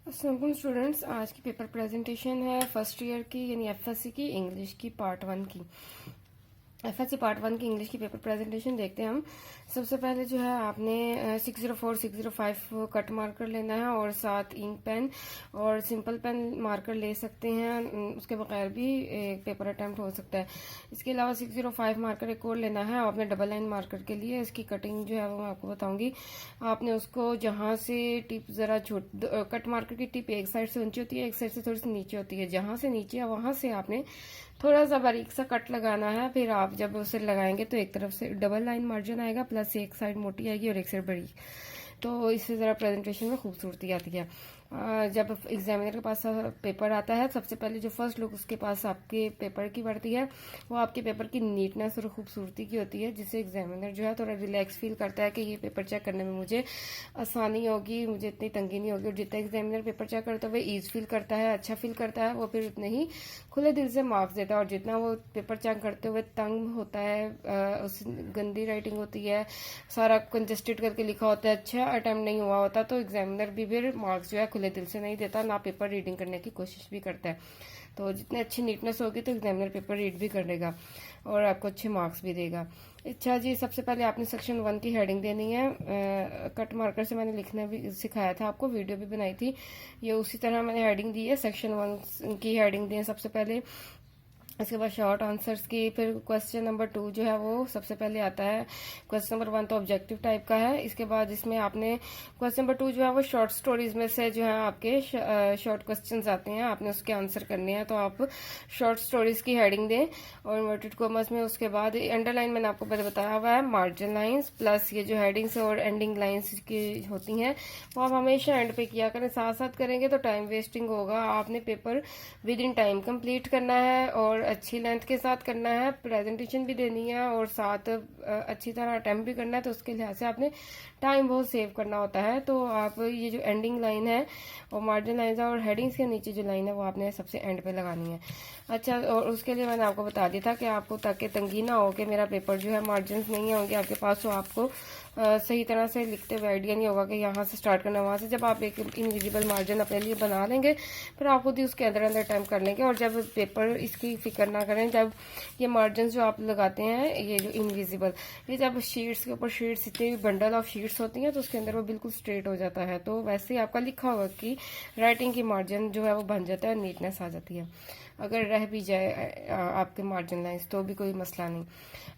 अस्सलाम स्टूडेंट्स, आज की पेपर प्रेजेंटेशन है फर्स्ट ईयर की यानी एफएससी की इंग्लिश की पार्ट 1 की। एफएससी पार्ट 1 की इंग्लिश की पेपर प्रेजेंटेशन देखते हैं हम। सबसे पहले जो है आपने 604 605 कट मार्कर लेना है और साथ इंक पेन और सिंपल पेन मार्कर ले सकते हैं, उसके बगैर भी एक पेपर अटैम्प्ट हो सकता है। इसके अलावा 605 मार्कर एक और लेना है आपने डबल लाइन मार्कर के लिए। इसकी कटिंग जो है वो मैं आपको बताऊंगी। आपने उसको जहाँ से टिप ज़रा कट मार्कर की टिप एक साइड से ऊंची होती है, एक साइड से थोड़ी सी नीचे होती है। जहाँ से नीचे है वहाँ से आपने थोड़ा सा बारीक सा कट लगाना है। फिर आप जब उसे लगाएंगे तो एक तरफ से डबल लाइन मार्जिन आएगा, प्लस एक साइड मोटी आएगी और एक साइड बड़ी। तो इससे ज़रा प्रेजेंटेशन में खूबसूरती आती है। जब एग्जामिनर के पास पेपर आता है, सबसे पहले जो फर्स्ट लुक उसके पास आपके पेपर की पड़ती है, वो आपके पेपर की नीटनेस और खूबसूरती की होती है, जिससे एग्जामिनर जो है थोड़ा रिलैक्स फील करता है कि ये पेपर चेक करने में मुझे आसानी होगी, मुझे इतनी तंगी नहीं होगी। और जितना एग्जामिनर पेपर चेक करता है वो ईज फील करता है, अच्छा फील करता है, वो फिर उतने ही खुले दिल से मार्क्स देता है। और जितना वो पेपर चेक करते हुए तंग होता है, उस गंदी राइटिंग होती है, सारा कंजस्टेड करके लिखा होता है, अच्छा अटेम्प्ट नहीं हुआ होता, तो एग्जामिनर भी फिर मार्क्स जो है खुले दिल से नहीं देता, ना पेपर रीडिंग करने की कोशिश भी करता है। तो जितनी अच्छी नीटनेस होगी तो एग्जामिनर पेपर रीड भी कर लेगा और आपको अच्छे मार्क्स भी देगा। अच्छा जी, सबसे पहले आपने सेक्शन 1 की हेडिंग देनी है। कट मार्कर से मैंने लिखना भी सिखाया था आपको, वीडियो भी बनाई थी। ये उसी तरह मैंने हेडिंग दी है। सेक्शन 1 की हेडिंग दी है सबसे पहले। इसके बाद शॉर्ट आंसर्स की, फिर क्वेश्चन नंबर 2 जो है वो सबसे पहले आता है। क्वेश्चन नंबर 1 तो ऑब्जेक्टिव टाइप का है। इसके बाद इसमें आपने क्वेश्चन नंबर 2 जो है वो शॉर्ट स्टोरीज में से जो है आपके शॉर्ट क्वेश्चंस आते हैं, आपने उसके आंसर करने हैं। तो आप शॉर्ट स्टोरीज की हेडिंग दें और इन्वर्टेड कॉमर्स में। उसके बाद अंडरलाइन मैंने आपको पहले बताया हुआ है, मार्जिन लाइन्स प्लस ये जो हेडिंग्स और एंडिंग लाइन्स की होती हैं वो आप हमेशा एंड पे किया करें। साथ साथ करेंगे तो टाइम वेस्टिंग होगा। आपने paper with in time complete करना है और अच्छी लेंथ के साथ करना है, प्रेजेंटेशन भी देनी है और साथ अच्छी तरह अटेम्प्ट भी करना है। तो उसके लिहाज से आपने टाइम बहुत सेव करना होता है। तो आप ये जो एंडिंग लाइन है और मार्जिन लाइन और हेडिंग्स के नीचे जो लाइन है वो आपने सबसे एंड पे लगानी है। अच्छा, और उसके लिए मैंने आपको बता दिया था कि आपको ताकि तंगी ना हो कि मेरा पेपर जो है मार्जिन नहीं होंगे आपके पास, तो आपको सही तरह से लिखते हुए आइडिया नहीं होगा कि यहाँ से स्टार्ट करना, वहाँ से। जब आप एक इनविजिबल मार्जिन अपने लिए बना लेंगे फिर आप खुद ही उसके अंदर अंदर टाइप कर लेंगे। और जब पेपर इसकी फिक्र ना करें, जब ये मार्जिन जो आप लगाते हैं ये जो इनविजिबल, ये जब शीट्स के ऊपर शीट्स इतनी बंडल ऑफ शीट्स होती हैं तो उसके अंदर वो बिल्कुल स्ट्रेट हो जाता है। तो वैसे ही आपका लिखा होगा कि राइटिंग की मार्जिन जो है वो बन जाता है, नीटनेस आ जाती है। अगर रह भी जाए आपके मार्जिन लाइंस तो भी कोई मसला नहीं।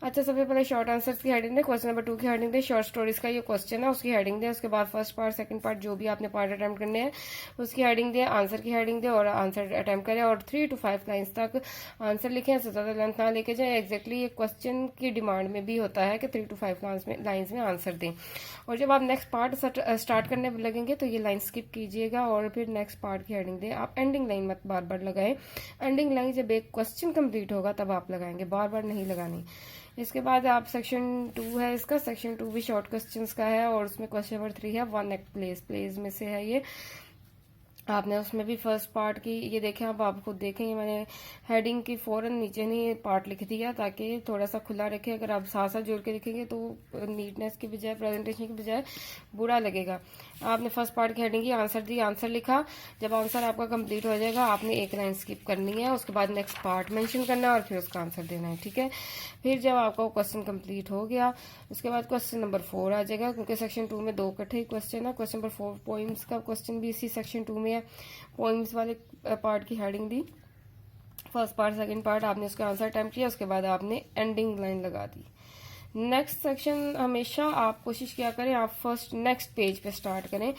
अच्छा, सबसे पहले शॉर्ट आंसर्स की हेडिंग दे। क्वेश्चन नंबर 2 की हेडिंग दे, शॉर्ट स्टोरीज का ये क्वेश्चन है उसकी हेडिंग दे। उसके बाद फर्स्ट पार्ट सेकंड पार्ट जो भी आपने पार्ट अटेम्प्ट करने हैं उसकी हेडिंग दे, आंसर की हेडिंग दे और आंसर अटेम्प्ट करें। और 3 to 5 लाइन्स तक आंसर लिखें, इससे ज़्यादा लेंथ ना लेके जाए। एग्जैक्टली ये क्वेश्चन की डिमांड में भी होता है कि 3 to 5 लाइन्स में आंसर दें। और जब आप नेक्स्ट पार्ट स्टार्ट करने लगेंगे तो ये लाइन स्किप कीजिएगा और फिर नेक्स्ट पार्ट की हेडिंग दें। आप एंडिंग लाइन मत बार बार लगाएं। एंडिंग लाइन जब एक क्वेश्चन कंप्लीट होगा तब आप लगाएंगे, बार बार नहीं लगानी। इसके बाद आप सेक्शन 2 है इसका, सेक्शन 2 भी शॉर्ट क्वेश्चंस का है और उसमें क्वेश्चन नंबर 3 है, वन एक्ट प्लेस में से है ये। आपने उसमें भी फर्स्ट पार्ट की ये देखें, अब आप खुद देखेंगे मैंने हेडिंग की फौरन नीचे नहीं पार्ट लिख दिया ताकि थोड़ा सा खुला रखे। अगर आप साथ साथ जोड़ के लिखेंगे तो नीटनेस की बजाय, प्रेजेंटेशन की बजाय बुरा लगेगा। आपने फर्स्ट पार्ट की हेडिंग की, आंसर दी, आंसर लिखा। जब आंसर आपका कंप्लीट हो जाएगा आपने एक लाइन स्किप करनी है, उसके बाद नेक्स्ट पार्ट मेंशन करना है और फिर उसका आंसर देना है, ठीक है। फिर जब आपका क्वेश्चन कंप्लीट हो गया उसके बाद क्वेश्चन नंबर 4 आ जाएगा, क्योंकि सेक्शन 2 में 2 इकट्ठे क्वेश्चन है। क्वेश्चन नंबर 4 पोइम्स का क्वेश्चन भी इसी सेक्शन 2 में है। पोइम्स वाले पार्ट की हेडिंग दी, फर्स्ट पार्ट सेकंड पार्ट, आपने उसका आंसर अटेम्प्ट किया, उसके बाद आपने एंडिंग लाइन लगा दी। नेक्स्ट सेक्शन हमेशा आप कोशिश किया करें आप फर्स्ट नेक्स्ट पेज पे स्टार्ट करें।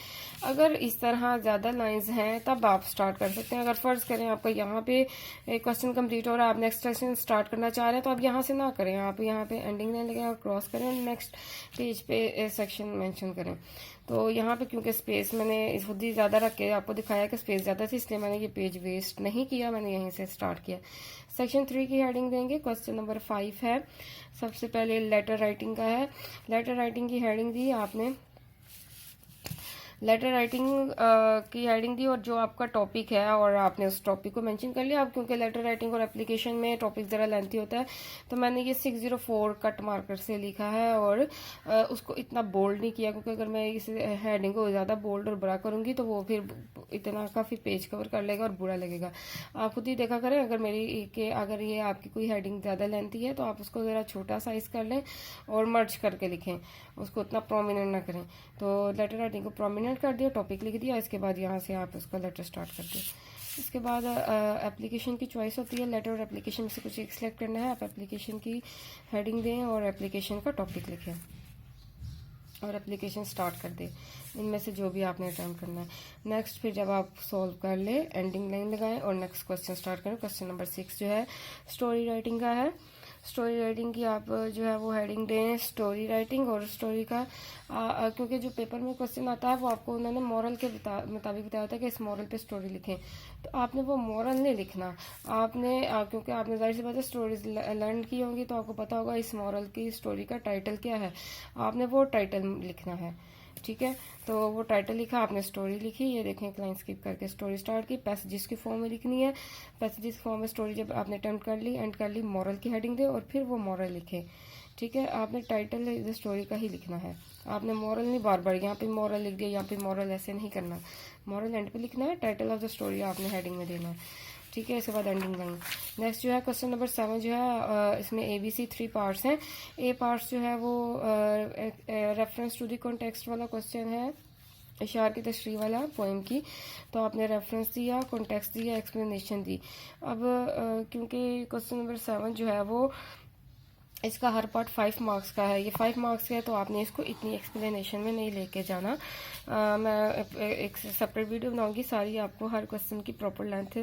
अगर इस तरह ज़्यादा लाइंस हैं तब आप स्टार्ट कर सकते हैं। अगर फर्ज करें आपका यहाँ पे क्वेश्चन कंप्लीट हो रहा है, आप नेक्स्ट सेक्शन स्टार्ट करना चाह रहे हैं तो आप यहाँ से ना करें, आप यहाँ पे एंडिंग लाइन लगाएं और क्रॉस करें और नेक्स्ट पेज पे सेक्शन मेंशन करें। तो यहाँ पे क्योंकि स्पेस मैंने खुद ही ज़्यादा रख के आपको दिखाया कि स्पेस ज़्यादा थी, इसलिए मैंने ये पेज वेस्ट नहीं किया, मैंने यहीं से स्टार्ट किया। सेक्शन 3 की हेडिंग देंगे, क्वेश्चन नंबर 5 है। सबसे पहले लेटर राइटिंग का है। लेटर राइटिंग की हेडिंग दी आपने, लेटर राइटिंग की हेडिंग दी और जो आपका टॉपिक है और आपने उस टॉपिक को मेंशन कर लिया। अब क्योंकि लेटर राइटिंग और एप्लीकेशन में टॉपिक ज़रा लेंथी होता है तो मैंने ये 604 कट मार्कर से लिखा है और उसको इतना बोल्ड नहीं किया, क्योंकि अगर मैं इस हेडिंग को ज़्यादा बोल्ड और बड़ा करूँगी तो वो फिर इतना काफ़ी पेज कवर कर लेगा और बुरा लगेगा। आप खुद ही देखा करें, अगर ये आपकी कोई हेडिंग ज़्यादा लेंथी है तो आप उसको ज़रा छोटा साइज कर लें और मर्ज करके लिखें, उसको उतना प्रोमिनेंट ना करें। तो लेटर राइटिंग को प्रोमिनेंट कर दिया, टॉपिक लिख दिया, इसके बाद यहाँ से आप उसका लेटर स्टार्ट कर दें। इसके बाद एप्लीकेशन की चॉइस होती है, लेटर और एप्लीकेशन में से कुछ एक सिलेक्ट करना है। आप एप्लीकेशन की हेडिंग दें और एप्लीकेशन का टॉपिक लिखें और एप्लीकेशन स्टार्ट कर दें, इनमें से जो भी आपने अटेम्प्ट करना है। नेक्स्ट फिर जब आप सॉल्व कर ले एंडिंग लाइन लगाएं और नेक्स्ट क्वेश्चन स्टार्ट करें। क्वेश्चन नंबर 6 जो है स्टोरी राइटिंग का है। स्टोरी राइटिंग की आप जो है वो हेडिंग दें स्टोरी राइटिंग और स्टोरी का क्योंकि जो पेपर में क्वेश्चन आता है वो आपको उन्होंने मॉरल के मुताबिक बताया था कि इस मॉरल पे स्टोरी लिखें, तो आपने वो मॉरल नहीं लिखना। आपने क्योंकि आपने जाहिर सी बात है स्टोरीज लर्न की होंगी तो आपको पता होगा इस मॉरल की स्टोरी का टाइटल क्या है, आपने वो टाइटल लिखना है। ठीक है, तो वो टाइटल लिखा, आपने स्टोरी लिखी। ये देखें एक लाइन स्किप करके स्टोरी स्टार्ट की, पैसेजेस की फॉर्म में लिखनी है। पैसेजेस की फॉर्म में स्टोरी जब आपने अटेम्प्ट कर ली एंड कर ली, मॉरल की हेडिंग दे और फिर वो मॉरल लिखे। ठीक है, आपने टाइटल स्टोरी का ही लिखना है, आपने मॉरल नहीं बार बार यहाँ पे मॉरल लिख दिया यहाँ पे मॉरल, ऐसे नहीं करना। मॉरल एंड पे लिखना है, टाइटल ऑफ द स्टोरी आपने हेडिंग में देना है। ठीक है, इसके बाद एंडिंग लाइन। नेक्स्ट जो है क्वेश्चन नंबर 7 जो है इसमें ABC 3 पार्ट्स हैं। ए पार्ट्स जो है वो रेफरेंस टू द कॉन्टेक्स्ट वाला क्वेश्चन है, इशार की तशरीह वाला पोइम की। तो आपने रेफरेंस दिया, कॉन्टेक्स्ट दिया, एक्सप्लेनेशन दी। अब क्योंकि क्वेश्चन नंबर 7 जो है वो इसका हर पार्ट 5 मार्क्स का है, ये 5 मार्क्स का है तो आपने इसको इतनी एक्सप्लेनेशन में नहीं लेके जाना। मैं एक सेपरेट वीडियो बनाऊंगी, सारी आपको हर क्वेश्चन की प्रॉपर लेंथ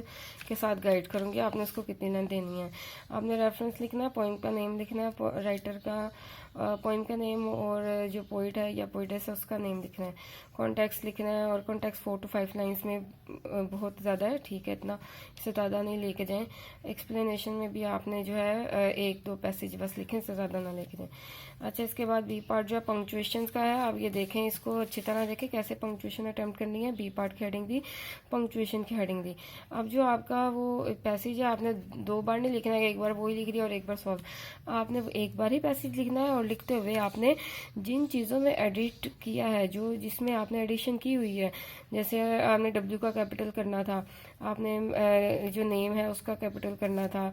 के साथ गाइड करूंगी, आपने उसको कितनी लेंथ देनी है। आपने रेफरेंस लिखना है, पोइम का नेम लिखना है, राइटर का पोइम का नेम और जो पोइट है या पोइटेस है उसका नेम लिखना है। कॉन्टेक्स्ट लिखना है और कॉन्टेक्स्ट 4 to 5 लाइन्स में बहुत ज़्यादा है, ठीक है, इतना इससे ज़्यादा नहीं लेके जाएं। एक्सप्लेनेशन में भी आपने जो है 1-2 पैसेज बस लिखें, इससे ज़्यादा ना लेके जाएं। अच्छा, इसके बाद बी पार्ट जो है पंक्चुएशन का है। आप ये देखें, इसको अच्छी तरह देखें कैसे पंक्चुएशन अटेम्प्ट करनी है। बी पार्ट की हेडिंग दी, पंक्चुएशन की हेडिंग दी। अब जो आपका वो पैसेज है आपने 2 बार नहीं लिखना है, एक बार वही लिख दिया और एक बार सॉल्व। आपने एक बार ही पैसेज लिखना है और लिखते हुए आपने जिन चीज़ों में एडिट किया है, जो जिसमें आपने एडिशन की हुई है, जैसे आपने W का कैपिटल करना था, आपने जो नेम है उसका कैपिटल करना था,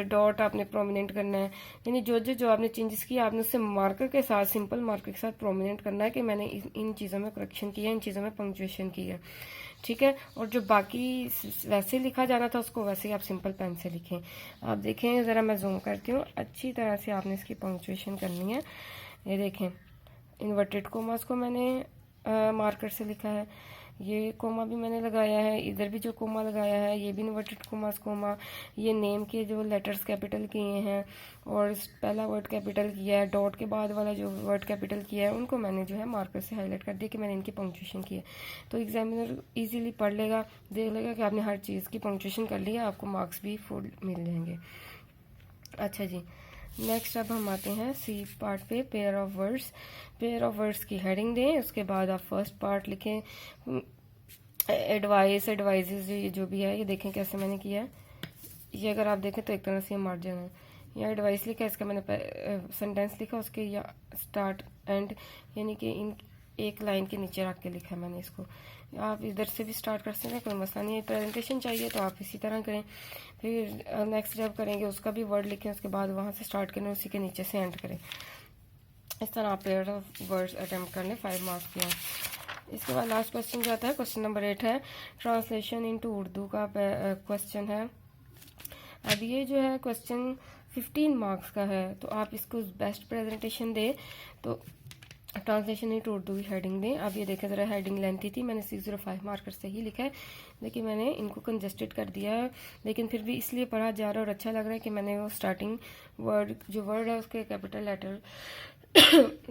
डॉट आपने प्रोमिनेंट करना है, यानी जो आपने चेंजेस किया आपने उससे मार्कर के साथ, सिंपल मार्कर के साथ प्रोमिनेंट करना है कि मैंने इन चीज़ों में करेक्शन किया है, इन चीज़ों में पंक्चुएशन की है। ठीक है, और जो बाकी वैसे लिखा जाना था उसको वैसे ही आप सिंपल पेन से लिखें। आप देखें ज़रा, मैं जूम करती हूँ, अच्छी तरह से आपने इसकी पंक्चुएशन करनी है। ये देखें, इन्वर्टेड कोमास को मैंने मार्कर से लिखा है, ये कोमा भी मैंने लगाया है, इधर भी जो कोमा लगाया है ये भी इन्वर्टेड कोमास कोमा। ये नेम के जो लेटर्स कैपिटल किए हैं और पहला वर्ड कैपिटल किया है, डॉट के बाद वाला जो वर्ड कैपिटल किया है उनको मैंने जो है मार्कर से हाईलाइट कर दिया कि मैंने इनकी पंक्चुएशन की है। तो एग्जामिनर इजीली पढ़ लेगा, देख लेगा कि आपने हर चीज़ की पंक्चुएशन कर ली है, आपको मार्क्स भी फुल मिल जाएंगे। अच्छा जी, नेक्स्ट अब हम आते हैं सी पार्ट पे, pair of words. Pair of words की हेडिंग दें, उसके बाद आप फर्स्ट पार्ट लिखें, एडवाइस, एडवाइजेस, ये जो भी है ये देखें कैसे मैंने किया है। ये अगर आप देखें तो एक तरह से ये मार्जिन है, या एडवाइस लिखा है, इसका मैंने सेंटेंस लिखा, उसके या स्टार्ट एंड यानी कि इन एक लाइन के नीचे रख के लिखा है मैंने इसको। आप इधर से भी स्टार्ट कर सकते हैं, कोई मसला नहीं है। प्रेजेंटेशन चाहिए तो आप इसी तरह करें। फिर नेक्स्ट जब करेंगे उसका भी वर्ड लिखें, उसके बाद वहाँ से स्टार्ट करें, उसी के नीचे से एंड करें। इस तरह आप पेयर ऑफ वर्ड्स अटेम्प्ट कर लें, 5 मार्क्स के हैं। इसके बाद लास्ट क्वेश्चन जो आता है, क्वेश्चन नंबर 8 है, ट्रांसलेशन इनटू उर्दू का क्वेश्चन है। अब ये जो है क्वेश्चन 15 मार्क्स का है, तो आप इसको बेस्ट प्रेजेंटेशन दें तो ट्रांसलेशन इनटू उर्दू की हेडिंग दें। अब ये देखें ज़रा, हेडिंग लेंथी थी, मैंने 605 मार्कर से ही लिखा है, लेकिन मैंने इनको कंजस्टेड कर दिया है, लेकिन फिर भी इसलिए पढ़ा जा रहा है और अच्छा लग रहा है कि मैंने वो स्टार्टिंग वर्ड जो वर्ड है उसके कैपिटल लेटर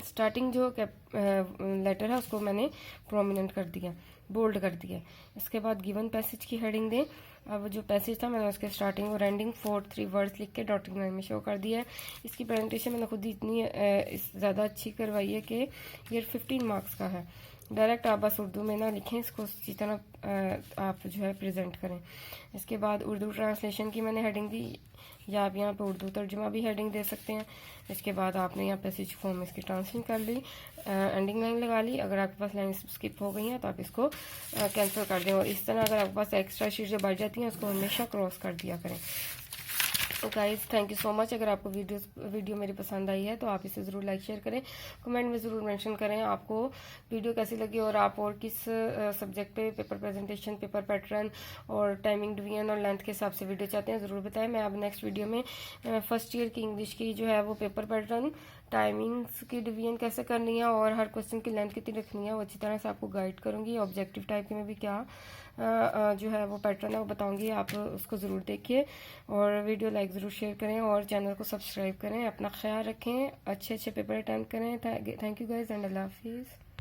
स्टार्टिंग जो लेटर है उसको मैंने प्रोमिनेंट कर दिया, बोल्ड कर दिया। इसके बाद गिवन पैसेज की हेडिंग दें। अब जो पैसेज था मैंने उसके स्टार्टिंग और एंडिंग 4-3 वर्ड्स लिख के डॉटेड लाइन में शो कर दिया है। इसकी प्रेजेंटेशन मैंने खुद ही इतनी ज़्यादा अच्छी करवाई है कि ये 15 मार्क्स का है। डायरेक्ट आप बस उर्दू में ना लिखें, इसको इसी तरह आप जो है प्रेजेंट करें। इसके बाद उर्दू ट्रांसलेशन की मैंने हेडिंग दी, या आप यहाँ पे उर्दू तर्जुमा भी हेडिंग दे सकते हैं। इसके बाद आपने यहाँ पैसेज फॉर्म इसकी ट्रांसलेशन कर ली, एंडिंग लाइन लगा ली। अगर आपके पास लाइन स्किप हो गई हैं तो आप इसको कैंसिल कर दें। और इस तरह अगर आपके पास एक्स्ट्रा शीट जो बढ़ जाती हैं उसको हमेशा क्रॉस कर दिया करें। तो guys thank you so much. अगर आपको वीडियो मेरी पसंद आई है तो आप इसे ज़रूर लाइक शेयर करें, कमेंट में ज़रूर मेंशन करें आपको वीडियो कैसी लगी, और आप और किस सब्जेक्ट पे पेपर प्रेजेंटेशन, पेपर पैटर्न और टाइमिंग डिवीजन और लेंथ के हिसाब से वीडियो चाहते हैं ज़रूर बताएं। मैं अब नेक्स्ट वीडियो में फर्स्ट ईयर की इंग्लिश की जो है वो पेपर पैटर्न, टाइमिंग्स की डिवीजन कैसे करनी है और हर क्वेश्चन की लेंथ कितनी रखनी है वो अच्छी तरह से आपको गाइड करूँगी। ऑब्जेक्टिव टाइप में भी क्या जो है वो पैटर्न है वो बताऊंगी, आप उसको ज़रूर देखिए और वीडियो लाइक ज़रूर शेयर करें और चैनल को सब्सक्राइब करें। अपना ख्याल रखें, अच्छे पेपर अटेम्प्ट करें। थैंक यू गाइज एंड अल्लाह हाफिज़।